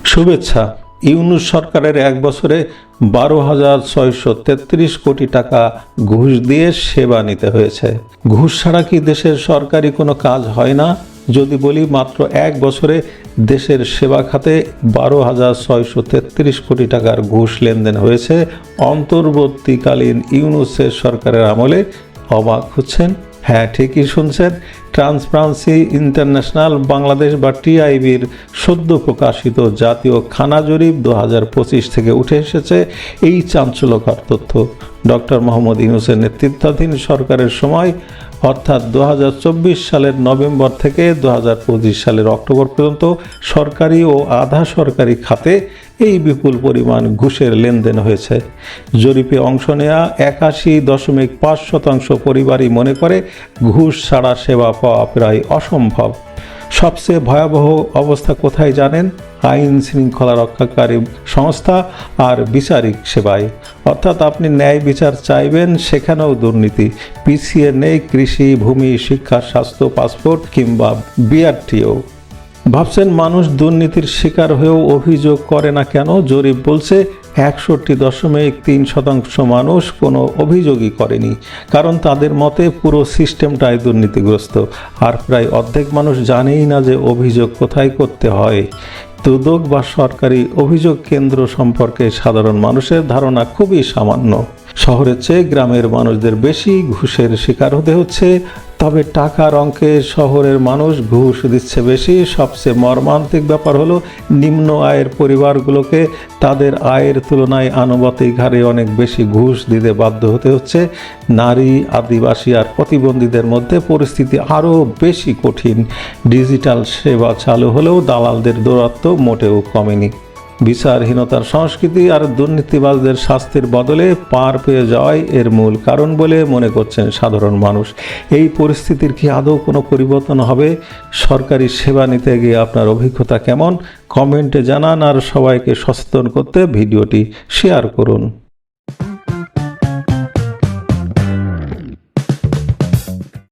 শুভেচ্ছা। ইউনূস সরকারের এক বছরে 12,633 কোটি টাকা ঘুষ দিয়ে সেবা নিতে হয়েছে। ঘুষ ছাড়া কি দেশের সরকারি কোনো কাজ হয় না? যদি বলি, মাত্র এক বছরে দেশের সেবা খাতে 12,633 কোটি টাকার ঘুষ লেনদেন হয়েছে অন্তর্বর্তীকালীন ইউনূসের সরকারের আমলে। অবাক হচ্ছেন? হ্যাঁ, ঠিকই শুনছেন। ট্রান্সপারেন্সি ইন্টারন্যাশনাল বাংলাদেশ বা টিআইবির সদ্য প্রকাশিত জাতীয় খানা জরিপ 2025 থেকে উঠে এসেছে এই চাঞ্চল্যকর তথ্য। ডক্টর মোহাম্মদ ইউনূসের নেতৃত্বাধীন সরকারের সময়, অর্থাৎ 2024 সালের নভেম্বর থেকে 2025 সালের অক্টোবর পর্যন্ত সরকারি ও আধা সরকারি খাতে এই বিপুল পরিমাণ ঘুষের লেনদেন হয়েছে। জরিপে অংশ নেওয়া 81.5% পরিবারই মনে করে ঘুষ ছাড়া সেবা পাওয়া প্রায় অসম্ভব। সবচেয়ে ভয়াবহ অবস্থা কোথায় জানেন? আইন শৃঙ্খলা রক্ষাকারী সংস্থা আর বিচারিক সেবায়। অর্থাৎ আপনি ন্যায় বিচার চাইবেন, সেখানেও দুর্নীতি। পিছিয়ে নেই কৃষি, ভূমি, শিক্ষা, স্বাস্থ্য, পাসপোর্ট কিংবা বিআরটিও। ভাবছেন মানুষ দুর্নীতির শিকার হয়েও অভিযোগ করে না কেন? জরিপ বলছে 61.3% মানুষ কোনো অভিযোগই করেনি, কারণ তাদের মতে পুরো সিস্টেমটাই দুর্নীতিগ্রস্ত। আর প্রায় অর্ধেক মানুষ জানেই না যে অভিযোগ কোথায় করতে হয়। দুদক বা সরকারি অভিযোগ কেন্দ্র সম্পর্কে সাধারণ মানুষের ধারণা খুবই সামান্য। শহরের চেয়ে গ্রামের মানুষদের বেশি ঘুষের শিকার হতে হচ্ছে। তবে টাকার অঙ্কে শহরের মানুষ ঘুষ দিচ্ছে বেশি। সবচেয়ে মর্মান্তিক ব্যাপার হলো, নিম্ন আয়ের পরিবারগুলোকে তাদের আয়ের তুলনায় আনুপাতিক হারে অনেক বেশি ঘুষ দিতে বাধ্য হতে হচ্ছে। নারী, আদিবাসী আর প্রতিবন্ধীদের মধ্যে পরিস্থিতি আরও বেশি কঠিন। ডিজিটাল সেবা চালু হলেও দালালদের দৌরাত্ম্য মোটেও কমেনি। বিচারহীনতার সংস্কৃতি আর দুর্নীতিবাজদের শাস্তির বদলে পার পেয়ে যাওয়াই এর মূল কারণ বলে মনে করছেন সাধারণ মানুষ। এই পরিস্থিতির কি আদৌ কোনো পরিবর্তন হবে? সরকারি সেবা নিতে গিয়ে আপনার অভিজ্ঞতা কেমন? কমেন্টে জানান আর সবাইকে সচেতন করতে ভিডিওটি শেয়ার করুন।